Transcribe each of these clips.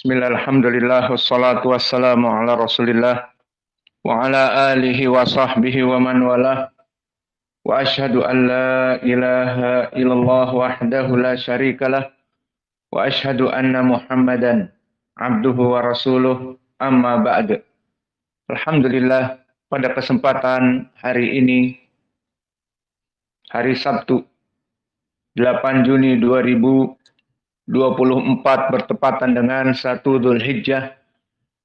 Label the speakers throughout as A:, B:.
A: Bismillah, alhamdulillah, wassalatu wassalamu ala rasulillah wa ala alihi wa sahbihi wa man walah wa ashhadu an la ilaha illallah wahdahu la syarikalah wa ashhadu anna muhammadan abduhu wa rasuluh amma ba'd. Alhamdulillah, pada kesempatan hari ini, hari Sabtu 8 Juni 2024 bertepatan dengan 1 Dzulhijjah,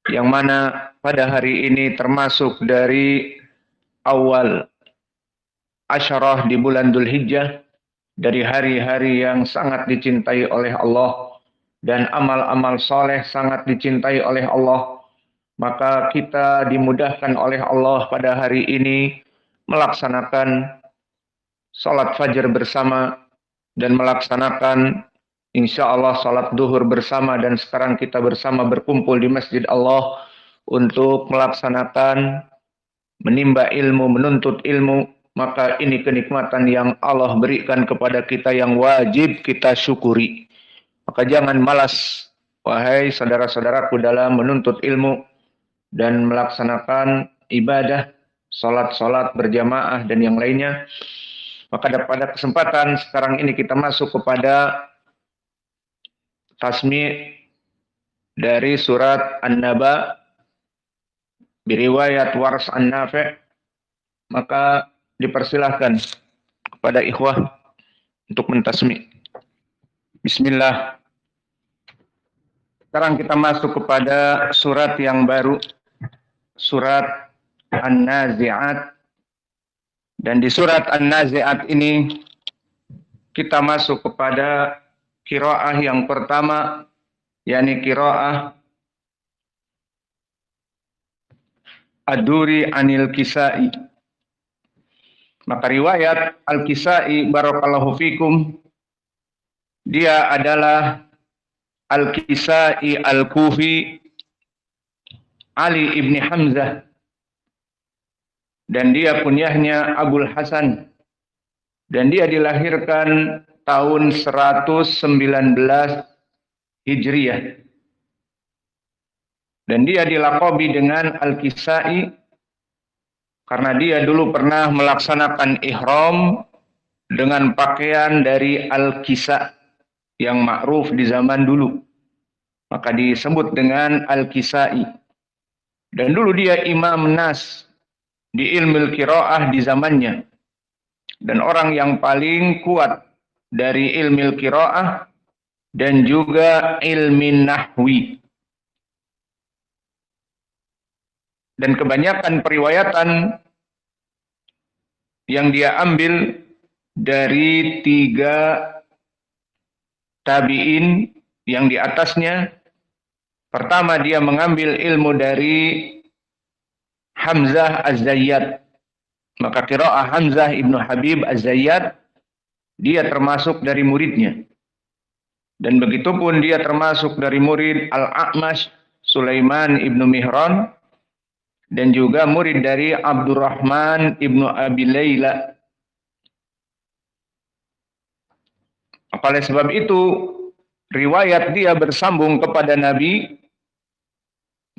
A: yang mana pada hari ini termasuk dari awal asyarah di bulan Dzulhijjah, dari hari-hari yang sangat dicintai oleh Allah dan amal-amal soleh sangat dicintai oleh Allah. Maka kita dimudahkan oleh Allah pada hari ini melaksanakan salat fajar bersama dan melaksanakan insya Allah salat duhur bersama, dan sekarang kita bersama berkumpul di Masjid Allah untuk melaksanakan menimba ilmu, menuntut ilmu. Maka ini kenikmatan yang Allah berikan kepada kita yang wajib kita syukuri. Maka jangan malas, wahai saudara-saudaraku, dalam menuntut ilmu dan melaksanakan ibadah, salat-salat berjamaah dan yang lainnya. Maka pada kesempatan sekarang ini kita masuk kepada tasmi' dari surat An-Naba biriwayat Wars An-Nafi'. Maka dipersilahkan kepada ikhwah untuk mentasmi'. Bismillah. Sekarang kita masuk kepada surat yang baru, surat An-Nazi'at. Dan di surat An-Nazi'at ini kita masuk kepada qiraah yang pertama, yakni qiraah Ad-Duri Anil Kisai. Maka riwayat Al-Kisai, barakallahu fikum, dia adalah Al-Kisai Al-Kufi Ali ibni Hamzah, dan dia kunyahnya Abul Hasan, dan dia dilahirkan tahun 119 Hijriyah. Dan dia dilaqabi dengan Al-Kisai karena dia dulu pernah melaksanakan ihram dengan pakaian dari Al-Kisa yang ma'ruf di zaman dulu. Maka disebut dengan Al-Kisai. Dan dulu dia imam nas di ilmu qiraah di zamannya. Dan orang yang paling kuat dari ilmu qiraah dan juga ilmu nahwi. Dan kebanyakan periwayatan yang dia ambil dari 3 tabi'in yang di atasnya. Pertama, dia mengambil ilmu dari Hamzah Az-Zayyad. Maka qiraah Hamzah ibnu Habib Az-Zayyad, dia termasuk dari muridnya. Dan begitu pun dia termasuk dari murid Al-A'mash Sulaiman ibnu Mihran, dan juga murid dari Abdurrahman ibnu Abi Layla. Oleh sebab itu, riwayat dia bersambung kepada Nabi,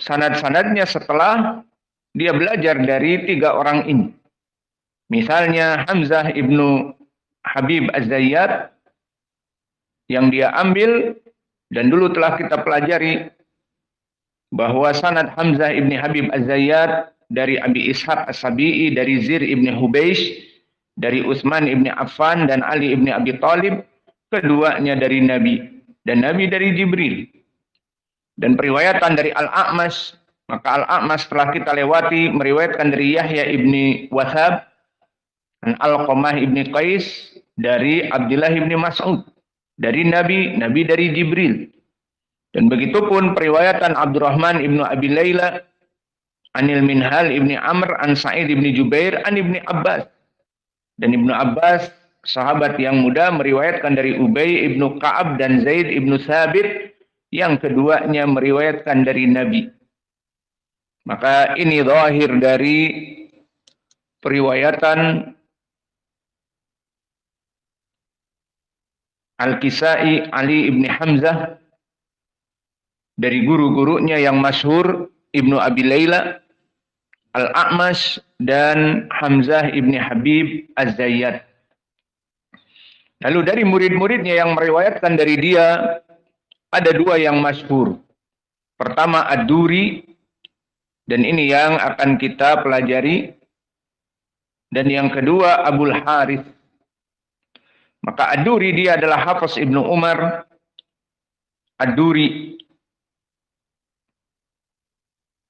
A: sanad-sanadnya setelah dia belajar dari 3 orang ini. Misalnya Hamzah ibnu Habib Az-Zayyad yang dia ambil, dan dulu telah kita pelajari bahwa sanad Hamzah ibni Habib Az-Zayyad dari Abi Ishaq As-Sabi'i, dari Zir ibni Hubeish, dari Utsman ibni Affan dan Ali ibni Abi Thalib, keduanya dari Nabi, dan Nabi dari Jibril. Dan periwayatan dari Al-A'mash, maka Al-A'mash telah kita lewati, meriwayatkan dari Yahya ibni Wathab dan Al-Qamah ibni Qais dari Abdullah ibni Mas'ud, dari Nabi, Nabi dari Jibril. Dan begitu pun periwayatan Abdurrahman ibnu Abi Layla Anil Minhal ibni Amr an Sa'id ibni Jubair an ibni Abbas. Dan Ibnu Abbas, sahabat yang muda, meriwayatkan dari Ubay ibnu Ka'ab dan Zaid ibnu Thabit, yang keduanya meriwayatkan dari Nabi. Maka ini zahir dari periwayatan Al-Kisai Ali ibni Hamzah dari guru-gurunya yang masyhur, Ibnu Abi Layla, Al-A'mash, dan Hamzah ibni Habib Az-Zayyat. Lalu dari murid-muridnya yang meriwayatkan dari dia, ada dua yang masyhur. Pertama Ad-Duri, dan ini yang akan kita pelajari. Dan yang kedua Abul Harith. Maka Ad-Duri dia adalah Hafiz Ibnu Umar. Ad-Duri,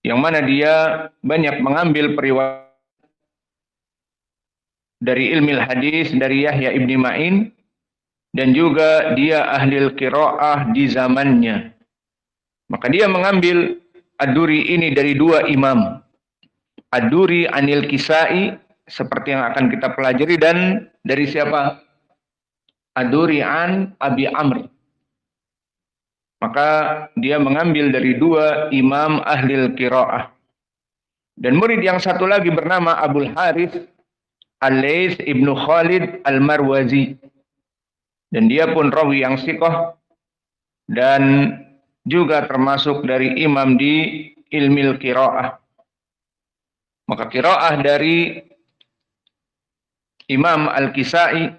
A: yang mana dia banyak mengambil periwayat dari ilmu hadis dari Yahya ibni Ma'in, dan juga dia ahli qiraah di zamannya. Maka dia mengambil Ad-Duri ini dari dua imam. Ad-Duri anil Kisai, seperti yang akan kita pelajari, dan dari siapa? Ad-Duri an Abi Amr. Maka dia mengambil dari dua imam ahli qiraah. Dan murid yang satu lagi bernama Abul Harith Al-Laits ibnu Khalid Al-Marwazi. Dan dia pun rawi yang siqah dan juga termasuk dari imam di ilmil qiraah. Maka qiraah dari Imam Al-Kisai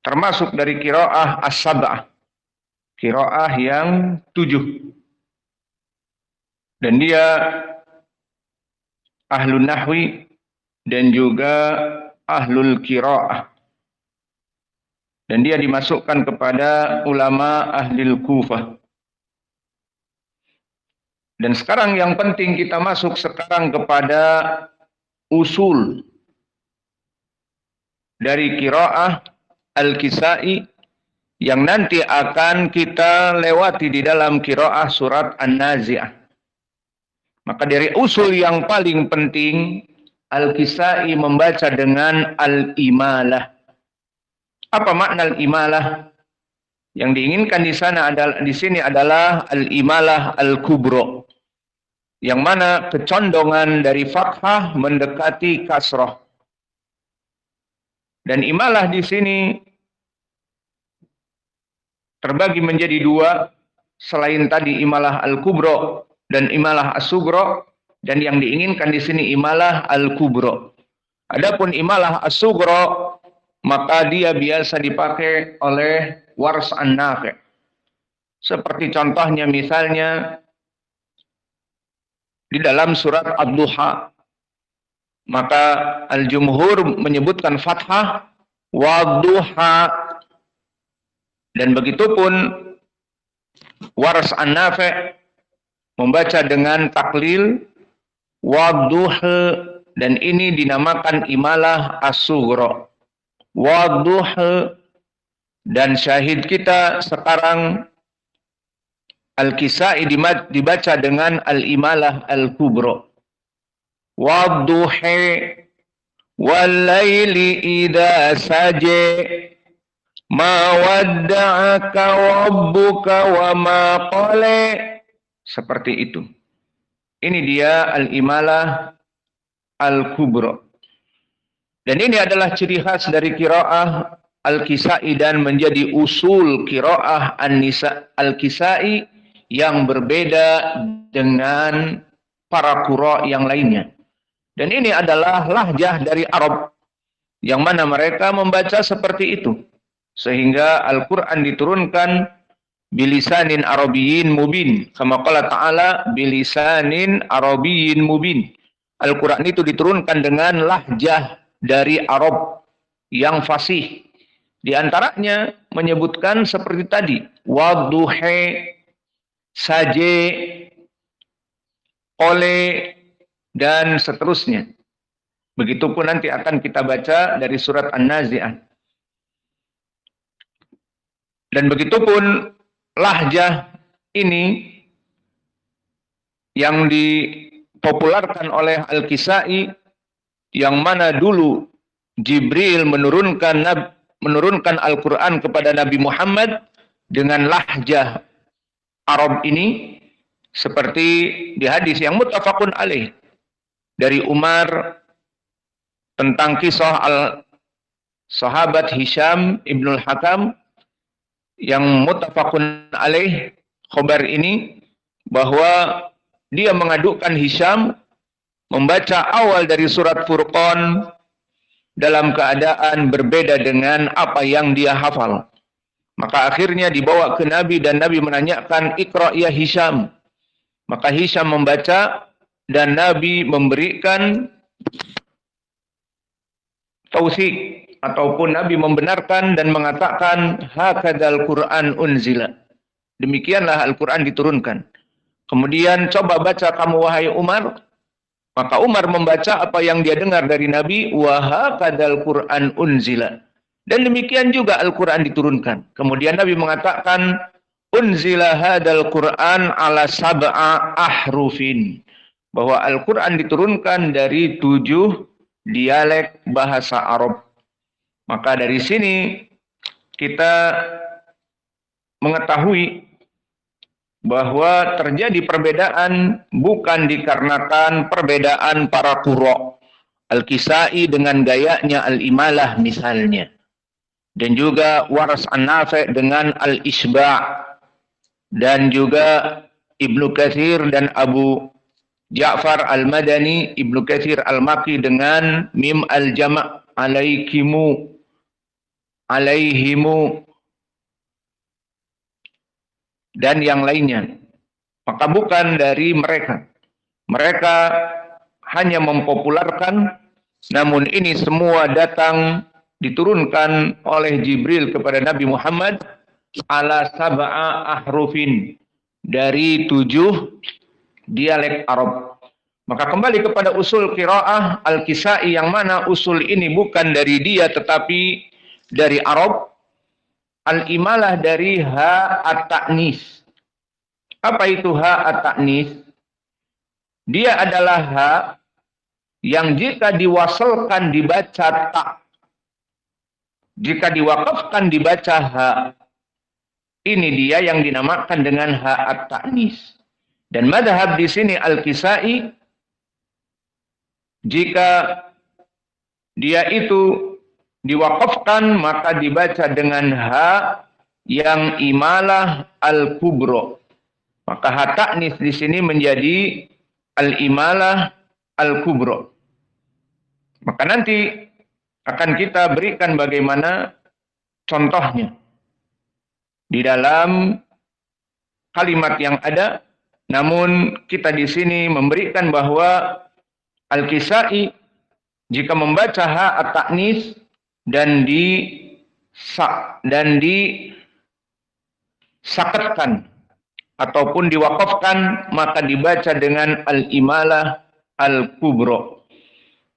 A: termasuk dari qiraah as-sab'ah, qiraah yang 7. Dan dia ahlun nahwi dan juga ahlul qiraah. Dan dia dimasukkan kepada ulama ahlil Kufah. Dan sekarang yang penting kita masuk sekarang kepada usul dari qiraah Al-Kisai yang nanti akan kita lewati di dalam qiraah surat An-Nazi'ah. Maka dari usul yang paling penting, Al-Kisai membaca dengan al-imalah. Apa makna al-imalah? Yang diinginkan di sana adalah al-imalah al-kubro, yang mana kecondongan dari fathah mendekati kasrah. Dan imalah di sini terbagi menjadi dua, selain tadi imalah al-kubro dan imalah as-sugro, dan yang diinginkan di sini imalah al-kubro. Adapun imalah as-sugro, maka dia biasa dipakai oleh Wars an-Nafi'. Seperti contohnya misalnya di dalam surat Ad-Duha, maka al-jumhur menyebutkan fathah wa-duha, dan begitupun Wars an-Nafi' membaca dengan taklil wa-duha, dan ini dinamakan imalah as-sughra. Wa-duha, dan syahid kita sekarang Al-Kisai dibaca dengan al-imalah al-kubra. Wa-duha wal-laili idza saja ma wadda'aka rabbuka wa ma qala. Seperti itu. Ini dia al-imalah al-kubra. Dan ini adalah ciri khas dari qiraah Al-Kisai dan menjadi usul qiraah Al-Kisai yang berbeda dengan para qurra yang lainnya. Dan ini adalah lahjah dari Arab, yang mana mereka membaca seperti itu. Sehingga Al-Quran diturunkan bilisanin arabiyyin mubin. Kama qala ta'ala bilisanin arabiyyin mubin. Al-Quran itu diturunkan dengan lahjah dari Arab yang fasih. Di antaranya menyebutkan seperti tadi, wadduha, saje, oleh, dan seterusnya. Begitupun nanti akan kita baca dari surat An-Nazi'ah. Dan begitupun lahjah ini yang dipopularkan oleh Al-Kisai, yang mana dulu Jibril menurunkan Al-Quran kepada Nabi Muhammad dengan lahjah Arab ini, seperti di hadis yang muttafaqun alaih dari Umar tentang kisah sahabat Hisham ibnul Hakam yang muttafaqun alaih khabar ini, bahwa dia mengadukan Hisham membaca awal dari surat Furqan dalam keadaan berbeda dengan apa yang dia hafal. Maka akhirnya dibawa ke Nabi dan Nabi menanyakan, "Iqra ya Hisham." Maka Hisham membaca dan Nabi memberikan tausik ataupun Nabi membenarkan dan mengatakan, "Hakadzal Qur'an unzila." Demikianlah Al-Qur'an diturunkan. Kemudian coba baca kamu wahai Umar. Maka Umar membaca apa yang dia dengar dari Nabi, "Wa hakadzal Qur'an unzila." Dan demikian juga Al-Qur'an diturunkan. Kemudian Nabi mengatakan, "Unzila hadzal Qur'an ala sab'a ahrufin." Bahwa Al-Qur'an diturunkan dari 7 dialek bahasa Arab. Maka dari sini kita mengetahui bahwa terjadi perbedaan bukan dikarenakan perbedaan para qurra. Al-Kisai dengan gayanya Al-Imalah misalnya. Dan juga Waras An-Nafi' dengan Al-Isba' dan juga Ibnu Katsir dan Abu Ja'far Al-Madani, Ibnu Katsir Al-Makki dengan Mim Al-Jama' alaihimu dan yang lainnya. Maka bukan dari mereka. Mereka hanya mempopulerkan, namun ini semua datang diturunkan oleh Jibril kepada Nabi Muhammad ala sab'a ahrufin, dari 7 dialek Arab. Maka kembali kepada usul qiraah Al-Kisai, yang mana usul ini bukan dari dia tetapi dari Arab. Al-Imalah dari ha at-ta'nis. Apa itu ha at-ta'nis? Dia adalah ha yang jika diwasalkan dibaca ta. Jika diwakafkan dibaca ha. Ini dia yang dinamakan dengan ha at-ta'nis. Dan madhab di sini Al-Kisai, jika dia itu diwakafkan maka dibaca dengan ha yang imalah al-kubro. Maka ha ta'nis di sini menjadi al-imalah al-kubro. Maka nanti akan kita berikan bagaimana contohnya di dalam kalimat yang ada. Namun kita di sini memberikan bahwa Al-Kisai jika membaca ha at-ta'nis dan disakatkan ataupun diwakafkan, maka dibaca dengan al-imalah al-kubro,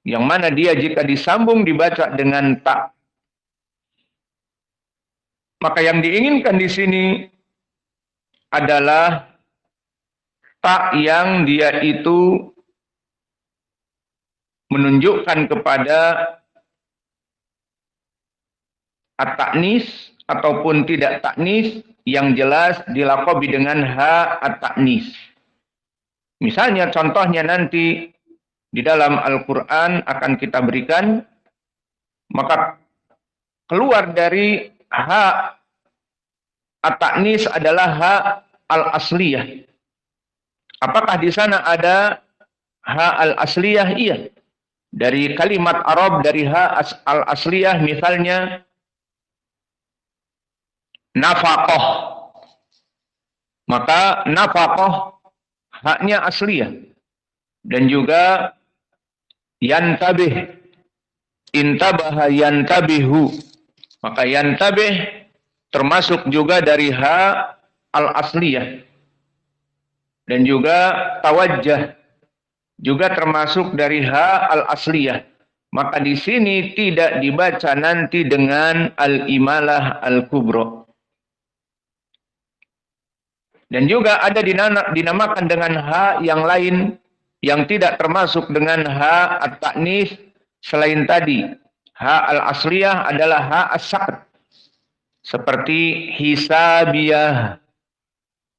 A: yang mana dia jika disambung dibaca dengan ta. Maka yang diinginkan di sini adalah ta yang dia itu menunjukkan kepada at-ta'nis ataupun tidak ta'nis, yang jelas dilaqabi dengan ha at-ta'nis. Misalnya contohnya nanti di dalam Al-Qur'an akan kita berikan, maka keluar dari ha at-ta'nis adalah ha al-asliyah. Apakah di sana ada ha al-asliyah? Iya. Dari kalimat Arab, dari ha al-asliyah, misalnya nafaqah. Maka nafaqah haknya asliyah. Dan juga yantabih, intabaha yantabihu. Maka yantabih termasuk juga dari ha al-asliyah. Dan juga tawajjah juga termasuk dari ha al-asliyah. Maka di sini tidak dibaca nanti dengan al-imalah al-kubro. Dan juga ada dinamakan dengan ha yang lain yang tidak termasuk dengan ha at-ta'nis selain tadi. Ha al-asliyah adalah ha as-saqt. Seperti hisabiyah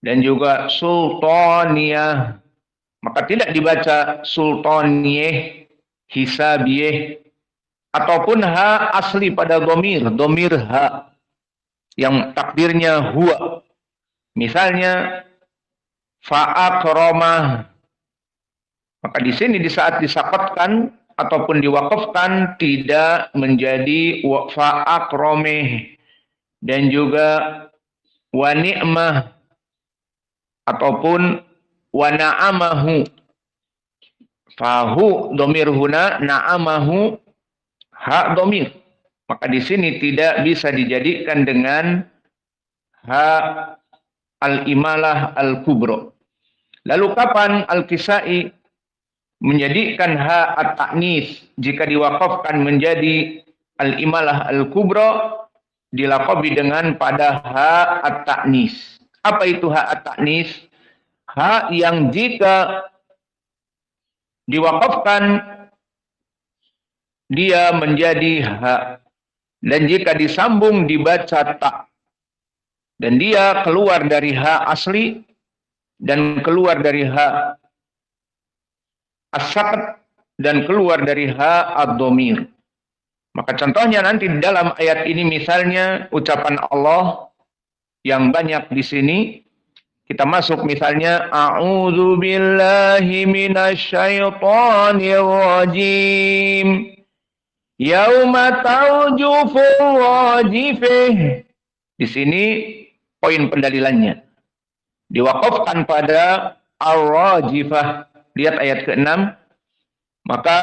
A: dan juga sultaniyah. Maka tidak dibaca sultaniyah, hisabiyah, ataupun ha asli pada domir ha. yang takdirnya huwa. Misalnya fa'akramah. Maka di sini di saat disakotkan ataupun diwakafkan tidak menjadi fa'akramih, dan juga wa ni'mah ataupun wa na'amahu. Fahu domir huna, na'amahu ha domir. Maka di sini tidak bisa dijadikan dengan ha al-imalah al-kubra. Lalu kapan Al-Kisai menjadikan ha at-ta'nis jika diwakafkan menjadi al-imalah al-kubra? Dilaqabi dengan pada ha at-ta'nis. Apa itu ha at-ta'nis? Ha yang jika diwakafkan dia menjadi ha, dan jika disambung dibaca ta, dan dia keluar dari ha asli dan keluar dari ha as-saqat dan keluar dari ha ad-dhamir. Maka contohnya nanti di dalam ayat ini misalnya ucapan Allah yang banyak di sini. Kita masuk misalnya a'udzu billahi minasyaitonir rajim. Yauma tarjufur rajifah. Di sini poin pendalilannya. Diwakafkan pada ar-rajifah. Lihat ayat ke-6. Maka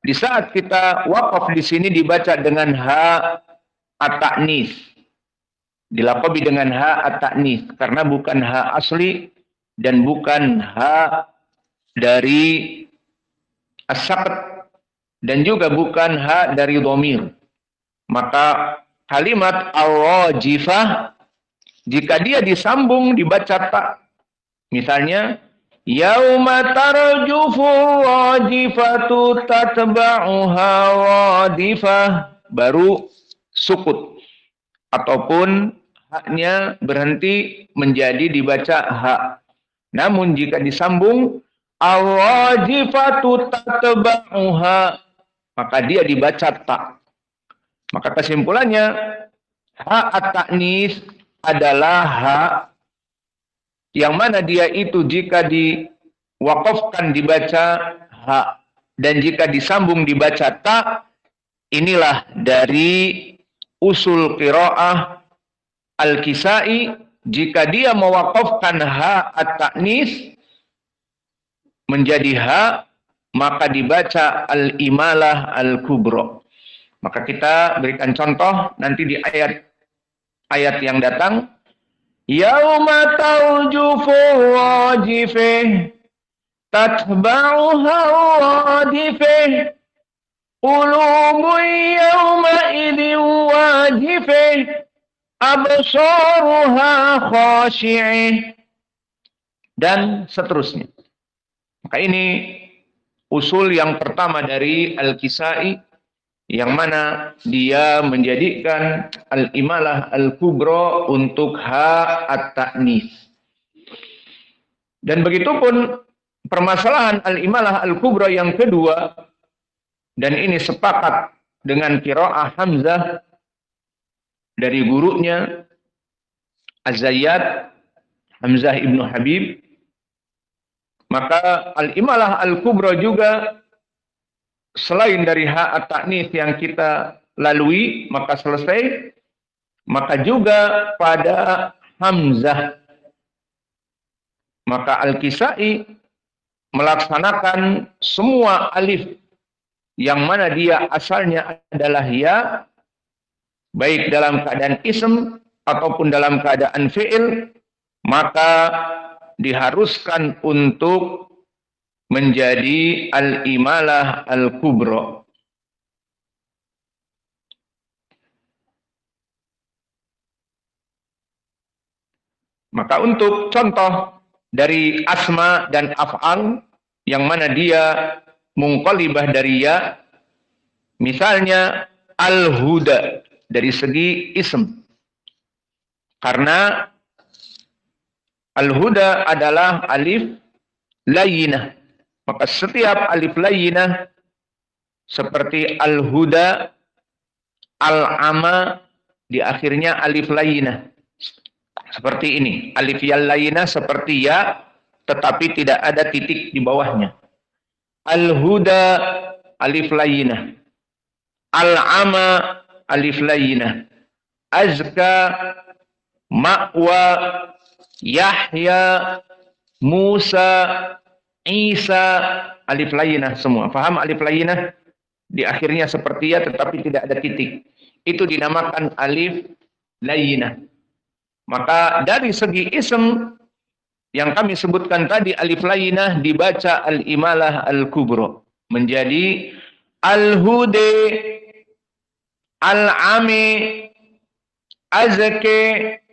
A: di saat kita wakaf di sini dibaca dengan ha at-ta'nis. Dilaqabi dengan ha at-ta'nis karena bukan ha asli dan bukan ha dari as-saqat dan juga bukan ha dari dhamir. Maka kalimat ar-rajifah jika dia disambung dibaca ta. Misalnya yauma tarjufur rajifatu tatba'uha radifah, baru sukut ataupun haknya berhenti menjadi dibaca ha. Namun jika disambung ar-rajifatu tatba'uha, maka dia dibaca ta. Maka kesimpulannya ha at-ta'nis adalah ha yang mana dia itu jika diwakafkan dibaca ha dan jika disambung dibaca ta. Inilah dari usul qiraah Al-Kisai. Jika dia mewakafkan ha at-ta'nis menjadi ha, maka dibaca al-imalah al-kubra. Maka kita berikan contoh nanti di ayat yang datang. Yauma tarjufur rajifah tatba'uha radifah qulumun yawma idin wajifah absaruha khashi'ah, dan seterusnya. Maka ini usul yang pertama dari Al-Kisai, yang mana dia menjadikan al-imalah al-kubra untuk ha at-ta'nis. Dan begitupun permasalahan al-imalah al-kubra yang kedua, dan ini sepakat dengan qiraah Hamzah dari gurunya Az-Zayyat, Hamzah ibnu Habib. Maka al-imalah al-kubra juga selain dari ha at-ta'nis yang kita lalui maka selesai, maka juga pada Hamzah. Maka Al-Kisai melaksanakan semua alif yang mana dia asalnya adalah ya, baik dalam keadaan ism ataupun dalam keadaan fi'il, maka diharuskan untuk menjadi al-imalah al-kubra. Maka untuk contoh dari asma dan af'al yang mana dia munqalibah dari ya, misalnya al-huda dari segi ism. Karena al-huda adalah alif layyinah. Maka setiap alif layyinah seperti al-huda, al-ama, di akhirnya alif layyinah. Seperti ini. Alif yal layyinah seperti ya, tetapi tidak ada titik di bawahnya. Al-huda alif layyinah. Al-ama alif layyinah. Azka, ma'wa, Yahya, Musa, Isa, alif layyinah semua. Faham alif layyinah? Di akhirnya seperti ya tetapi tidak ada titik. Itu dinamakan alif layyinah. Maka dari segi ism yang kami sebutkan tadi, alif layyinah dibaca al-imalah al-kubra. Menjadi al-hude, al-ame, azke,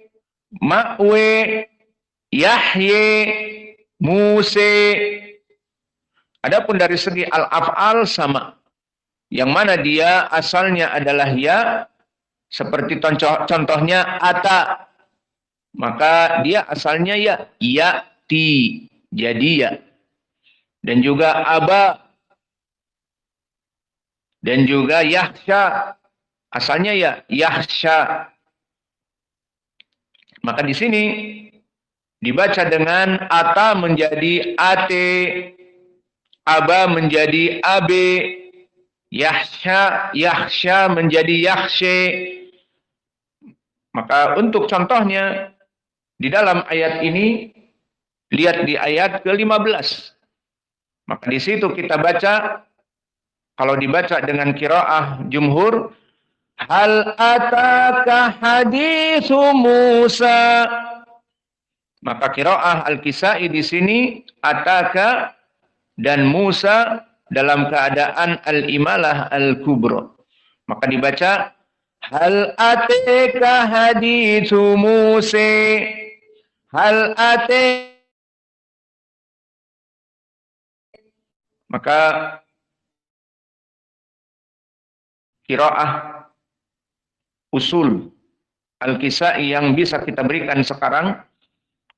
A: ma'we, Yahye, Muse. Adapun dari segi al-af'al sama. Yang mana dia asalnya adalah ya, seperti contohnya ata. Maka dia asalnya ya, ya'ti, jadi ya. Dan juga aba. Dan juga yahsya, asalnya ya, yahsya. Maka di sini dibaca dengan ata menjadi ate, aba menjadi abe, yahsya menjadi yahsye. Maka untuk contohnya di dalam ayat ini, lihat di ayat ke-15. Maka di situ kita baca, kalau dibaca dengan qiraah jumhur, hal ataka hadithu Musa. Maka qiraah Al-Kisai di sini ataka dan Musa dalam keadaan al-imalah al-kubra. Maka dibaca hal ataka hadithu Musa. Hal ate. Maka qiraah usul Al-Kisai yang bisa kita berikan sekarang,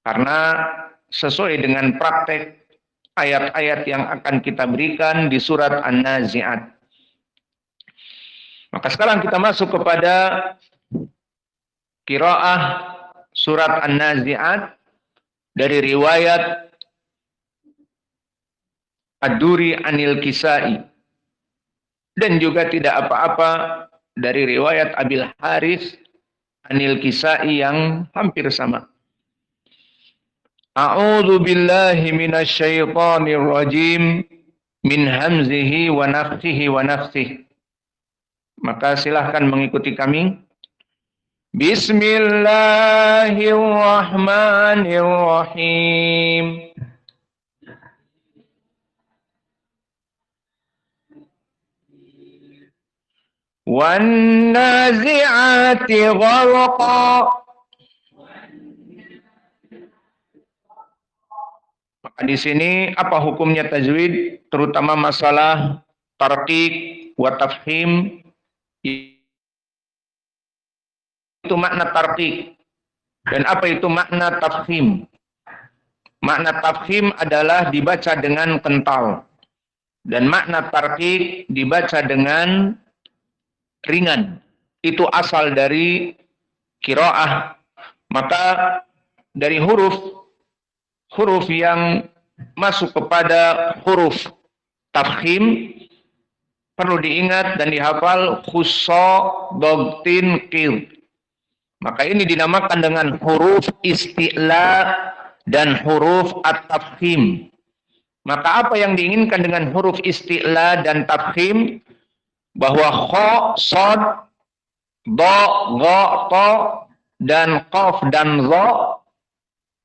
A: karena sesuai dengan praktek ayat-ayat yang akan kita berikan di surat An-Nazi'at. Maka sekarang kita masuk kepada qiraah surat An-Nazi'at dari riwayat Ad-Duri Anil Kisai, dan juga tidak apa-apa dari riwayat Abil Harith Anil Kisai yang hampir sama. A'udzu billahi minasy syaithanir rajim min hamzihi wa nafthihi wa nafthihi. Maka silahkan mengikuti kami. Bismillahirrahmanirrahim. Wan nazi'ati gharqa. Maka di sini apa hukumnya tajwid, terutama masalah tarqiq wa tafhim? Itu makna tarqiq. Dan apa itu makna tafhim? Makna tafhim adalah dibaca dengan kental. Dan makna tarqiq dibaca dengan ringan. Itu asal dari qiraah. Maka dari huruf yang masuk kepada huruf tafhim perlu diingat dan dihafal khussa, dogtin, qir. Maka ini dinamakan dengan huruf isti'la dan huruf at-tafhim. Maka apa yang diinginkan dengan huruf isti'la dan tafhim? Bahwa kha, shad, dha, gha, ta, dan qaf dan dha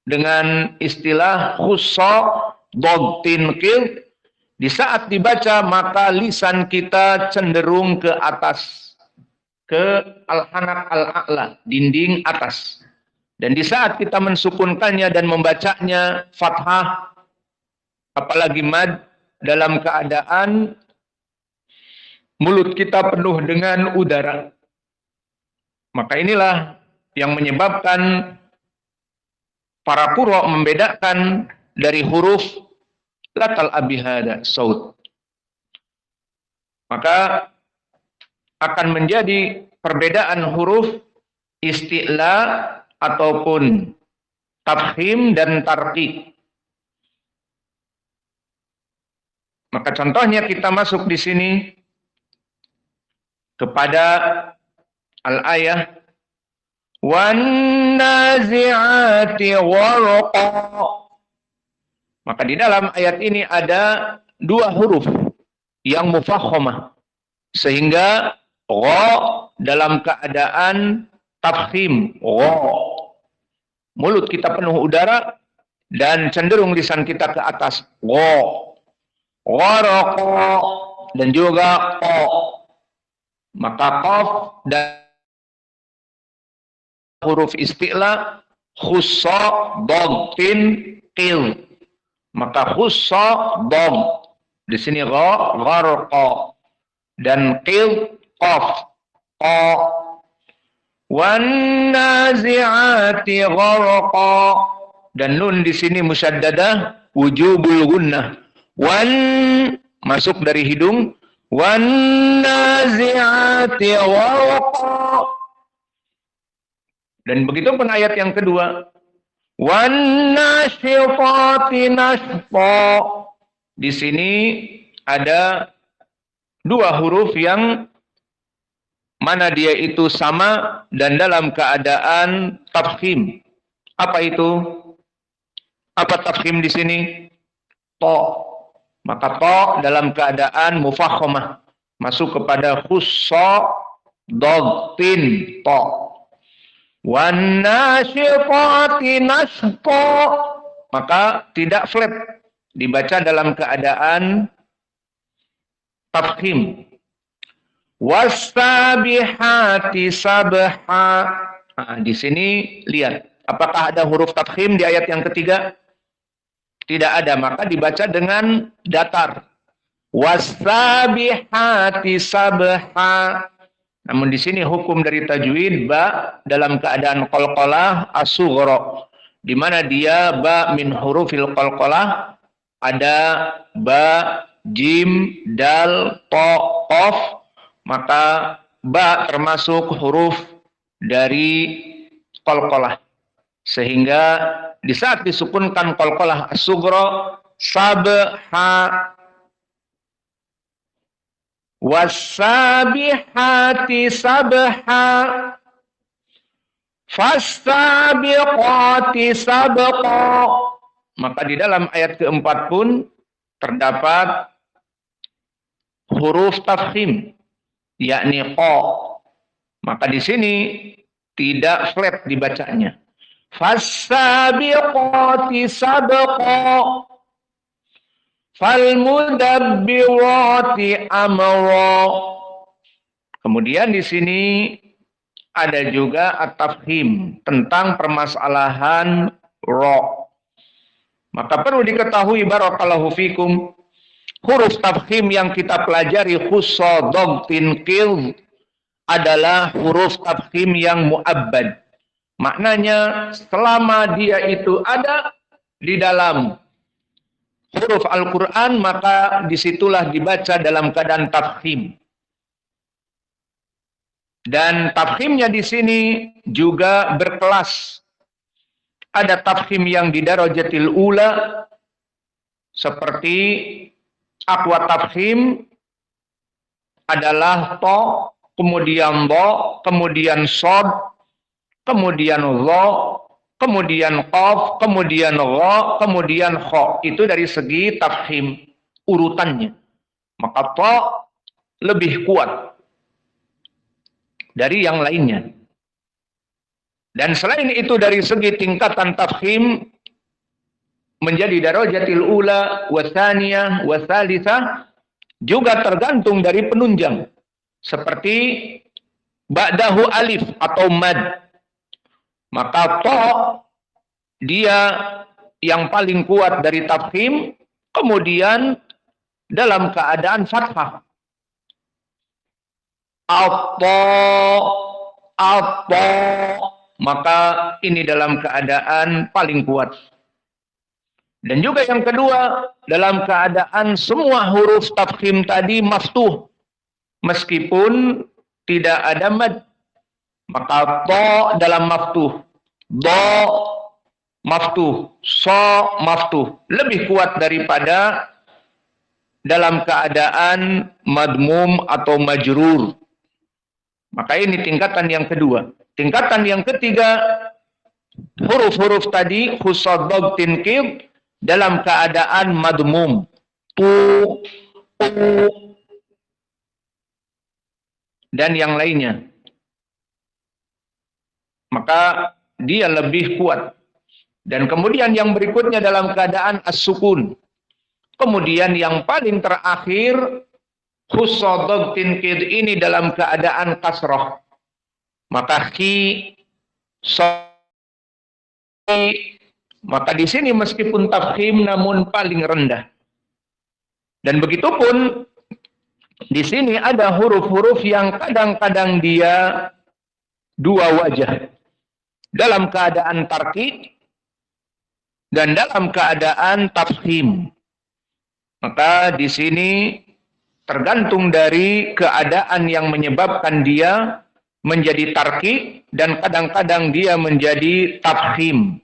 A: dengan istilah khussa, dogtin, qir, di saat dibaca maka lisan kita cenderung ke atas, ke al-hanak al-a'la, dinding atas. Dan di saat kita mensukunkannya dan membacanya fathah, apalagi mad, dalam keadaan mulut kita penuh dengan udara. Maka inilah yang menyebabkan para qurra membedakan dari huruf latal abihada saut. Maka akan menjadi perbedaan huruf isti'la ataupun tafkhim dan tarqiq. Maka contohnya kita masuk di sini kepada al-ayah wan nazi'ati gharqa. Maka di dalam ayat ini ada dua huruf yang mufakhamah sehingga gha dalam keadaan tafkhim, gha. Mulut kita penuh udara dan cenderung lisan kita ke atas, gha. Gharqa dan juga qa. Maka qaf dan huruf isti'la khussa dhamtin qil. Maka khussa dham. Di sini gha, gharqa. Dan qil qaf. Qa. Wan nazi'ati gharqa. Dan nun di sini musyaddadah wujubul gunnah. Wan masuk dari hidung. Wan nazi'ati gharqa. Dan begitu pun ayat yang kedua. Wan nasyitati nashta. Di sini ada dua huruf yang mana dia itu sama dan dalam keadaan tafkhim. Apa itu? Apa tafkhim di sini? Ta. Maka ta dalam keadaan mufakhamah masuk kepada khussa dhamtin ta. Wan nasyitati nashta. Maka tidak flat, dibaca dalam keadaan tafkhim. Was-sabihati sabha. Nah, di sini lihat, apakah ada huruf tafkhim di ayat yang ketiga? Tidak ada, maka dibaca dengan datar. Was-sabihati sabha. Namun di sini hukum dari tajwid ba dalam keadaan qalqalah as-sughra, di mana dia ba min hurufil qalqalah, ada ba, jim, dal, ta, qaf, maka ba termasuk huruf dari qalqalah. Sehingga di saat disukunkan qalqalah as-sughra sabha. Was-sabihati sabha. Fas-sabiqati sabqa. Maka di dalam ayat keempat pun terdapat huruf tafkhim, yakni qa. Maka di sini tidak flat dibacanya. Fas-sabiqati sabqa. Fal-mudabbirati amra. Kemudian di sini ada juga at-tafkhim tentang permasalahan ra. Maka perlu diketahui barakallahu fikum, huruf tafkhim yang kita pelajari khussa dhamtin qil adalah huruf tafkhim yang mu'abbad. Maknanya selama dia itu ada di dalam huruf Al-Quran, maka disitulah dibaca dalam keadaan tafkhim. Dan tafkhimnya di sini juga berkelas. Ada tafkhim yang di darajatil ula, seperti aqwa tafkhim adalah ta, kemudian dha, kemudian shad, kemudian dha, kemudian qaf, kemudian gha, kemudian kha. Itu dari segi tafkhim urutannya. Maka ta lebih kuat dari yang lainnya. Dan selain itu dari segi tingkatan tafkhim menjadi darajatil ula, wa tsaniyah, wa tsalitsah juga tergantung dari penunjang. Seperti ba'dahu alif atau mad. Maka ta dia yang paling kuat dari tafkhim, kemudian dalam keadaan fathah. Apa, maka ini dalam keadaan paling kuat. Dan juga yang kedua, dalam keadaan semua huruf tafkhim tadi maftuh, meskipun tidak ada mad. Maka to dalam maftuh, do maftuh, so maftuh lebih kuat daripada dalam keadaan madmum atau majrur. Maka ini tingkatan yang kedua. Tingkatan yang ketiga, huruf-huruf tadi khusad tinkid dalam keadaan madmum, tu, dan yang lainnya. Maka dia lebih kuat. Dan kemudian yang berikutnya dalam keadaan as-sukun. Kemudian yang paling terakhir, khusad tinkid ini dalam keadaan kasrah. Maka khi, so, maka di sini meskipun tafkhim namun paling rendah. Dan begitupun di sini ada huruf-huruf yang kadang-kadang dia dua wajah. Dalam keadaan tarqiq dan dalam keadaan tafkhim. Maka di sini tergantung dari keadaan yang menyebabkan dia menjadi tarqiq dan kadang-kadang dia menjadi tafkhim.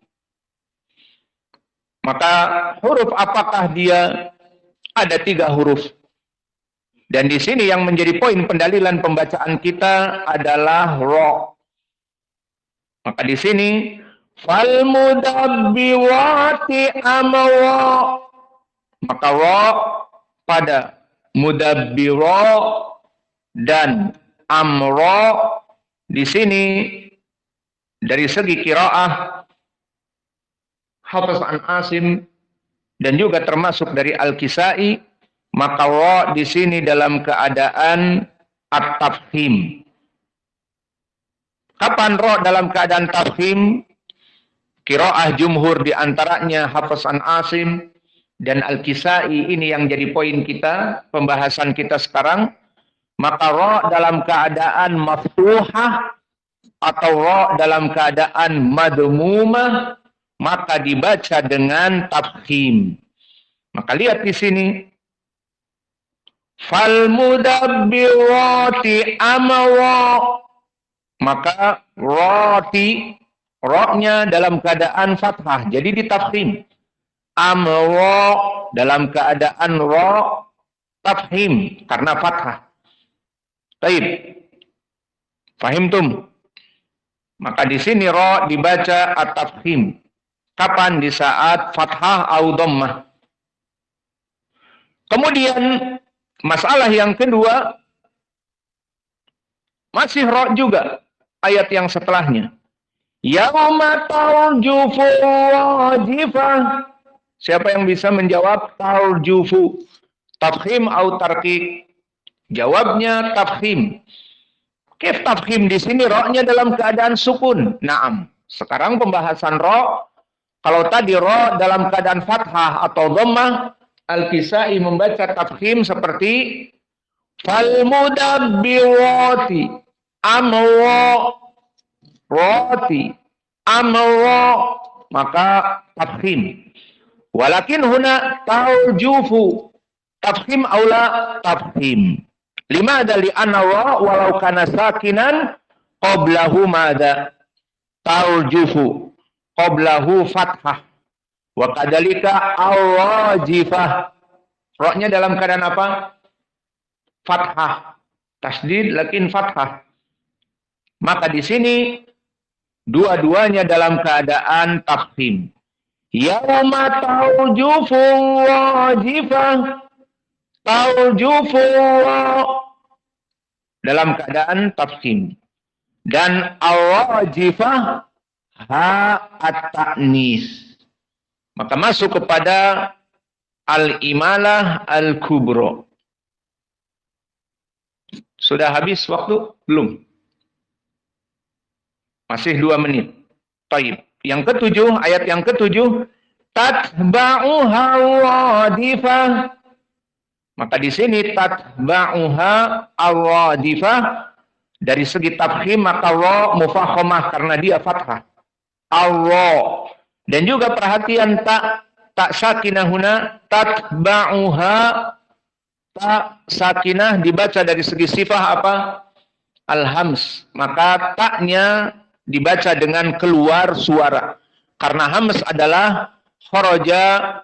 A: Maka huruf apakah dia? Ada 3 huruf. Dan di sini yang menjadi poin pendalilan pembacaan kita adalah ro. Maka di sini fal mudabbiwati amwa. Maka ro pada mudabbiro dan amro di sini dari segi qiraah Hafiz an Asim dan juga termasuk dari Al-Kisai, maka ro di sini dalam keadaan at-tafkhim. Kapan ro dalam keadaan tafkhim? Qiraah jumhur di antaranya Hafiz an Asim dan Al-Kisai, ini yang jadi poin kita, pembahasan kita sekarang. Maka ro dalam keadaan maftuhah atau ro dalam keadaan madmumah, maka dibaca dengan tafkhim. Maka lihat di sini. Fal mudabbirati amwa. Maka roti, ro-nya dalam keadaan fathah, jadi ditafkhim. Amwa dalam keadaan ro tafkhim karena fathah. Baik. Fahimtum? Maka di sini ro dibaca at-tafkhim. Kapan? Di saat fathah au dhammah. Kemudian masalah yang kedua masih ro juga. Ayat yang setelahnya. Yauma tarjufu wajifah. Siapa yang bisa menjawab tarjufu? Tafkhim au tarqiq? Jawabnya tafkhim. Kif tafkhim di sini ro-nya dalam keadaan sukun. Naam. Sekarang pembahasan ro. Kalau tadi ro dalam keadaan fathah atau dhammah, Al-Kisai membaca tafkhim seperti fal mudabbirati amwa roti amwa, maka tafkhim. Walakin huna tarjufu tafkhim aula tafkhim. Lima dari anwa walau kana sakinan qablahu madza tarjufu qablahu fathah wa kadzalika awajifah. Ro-nya dalam keadaan apa? Fathah. Tasdid lakin fathah. Maka di sini dua-duanya dalam keadaan tafkhim. Yauma tarjufu wajifah. Tarjufu dalam keadaan tafkhim. Dan awajifah ha at-ta'nis. Maka masuk kepada al-imalah al-kubro. Sudah habis waktu? Belum. Masih 2 menit. Taib. Yang ketujuh, ayat yang ketujuh, tatba'uha wadifah. Maka di sini tatba'uha awadifah dari segi tafkhim maka ra mufakhamah karena dia fathah. Allah. Dan juga perhatian tak sakinah huna tatba'uha, tak sakinah dibaca dari segi sifah apa? al-hams, maka taknya dibaca dengan keluar suara. Karena hams adalah kharaja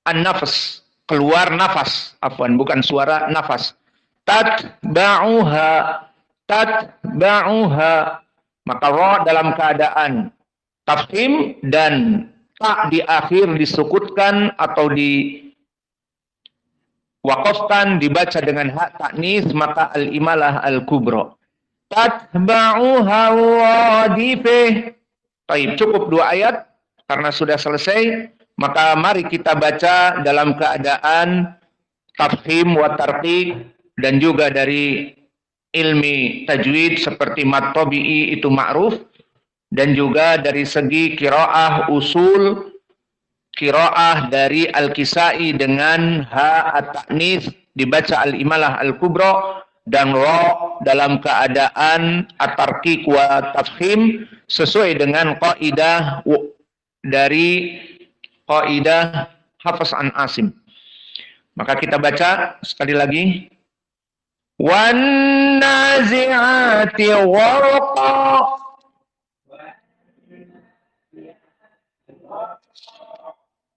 A: an-nafas, keluar nafas, afwan, bukan suara, nafas. Tatba'uha, tatba'uha. Maka ra dalam keadaan tafkhim dan ta di akhir disukutkan atau diwakafkan dibaca dengan hak taknis, maka al-imalah al-kubra. Tatba'uha wadifih. Baik, cukup 2 ayat karena sudah selesai. Maka mari kita baca dalam keadaan tafkhim wa tarqiq, dan juga dari ilmi tajwid seperti mat tabi'i itu ma'ruf, dan juga dari segi qiraah usul, qiraah dari Al-Kisai dengan ha at-ta'nis dibaca al-imalah al-kubra, dan ra dalam keadaan at-tarqiq wa tafkhim sesuai dengan kaidah dari kaidah Hafs an Asim. Maka kita baca sekali lagi. Wan nazi'ati gharqa.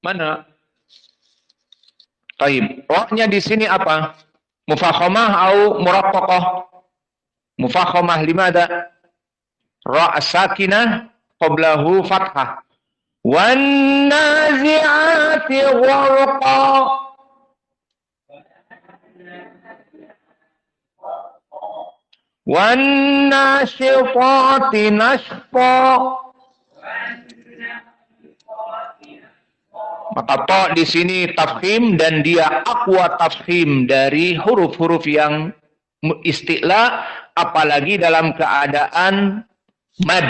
A: Mana? Taib. Ra-nya di sini apa? Mufakhamah atau muraqqaqah? Mufakhamah limada? Ra as-sakinah qablahu fathah. Wan nazi'ati gharqa. Wan nasyitati nashta. Maka ta di sini tafkhim, dan dia aqwa tafkhim dari huruf-huruf yang isti'la, apalagi dalam keadaan mad.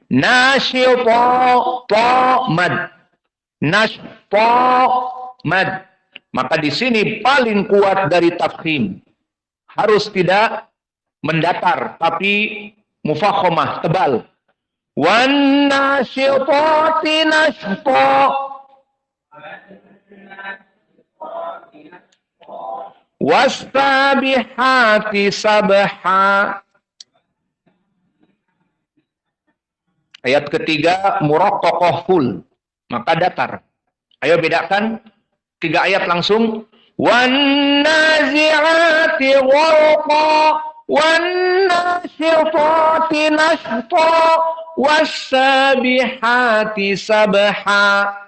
A: Nasyita ta mad. Nashta mad. Maka di sini paling kuat dari tafkhim. Harus tidak mendatar, tapi mufakhamah, tebal. Wan nasyitati nashta. Wastabihati sabha. Ayat ketiga muraqqaqah full, maka datar. Ayo bedakan 3 ayat langsung. Wan nazi'ati gharqa, wan nasyitati nashta, wassabihati sabha.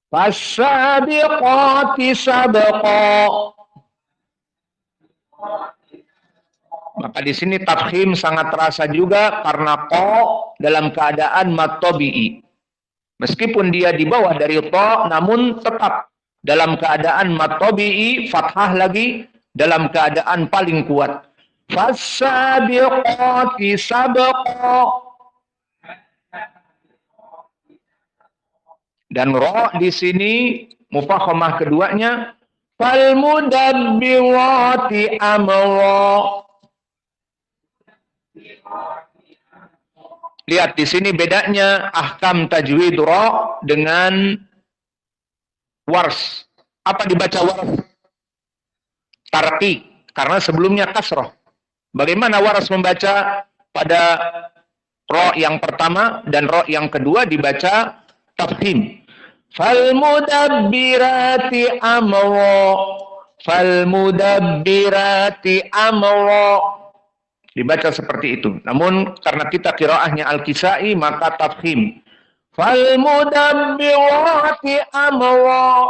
A: Fasabiqati sabqa. Maka di sini tafkhim sangat terasa juga karena qa dalam keadaan mat tabi'i. Meskipun dia di bawah dari ta, namun tetap dalam keadaan mat tabi'i, fathah lagi dalam keadaan paling kuat. Fasabiqati sabqa. Dan ra di sini mufakhamah keduanya fal mudabbirati amra. Lihat di sini bedanya ahkam tajwid ra dengan wars. Apa dibaca wars? Tarqiq, karena sebelumnya kasrah. Bagaimana waras membaca pada ra yang pertama dan ra yang kedua dibaca tafkhim. Fal mudabbirati amra. Fal mudabbirati amra. Dibaca seperti itu. Namun karena kita qiraahnya Al-Kisai, maka tafkhim. Fal mudabbirati amra.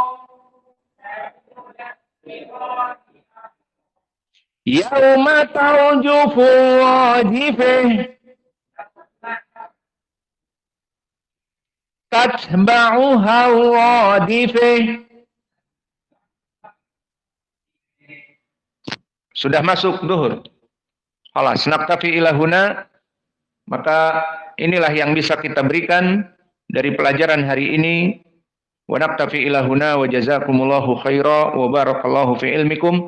A: Yauma tarjufu rajifih. Tatba'uha radifih. Sudah masuk duhur. Halas, naktafi ila huna. Maka inilah yang bisa kita berikan dari pelajaran hari ini. Wa naktafi ila huna wa jazakumullahu khaira wa barakallahu fi ilmikum.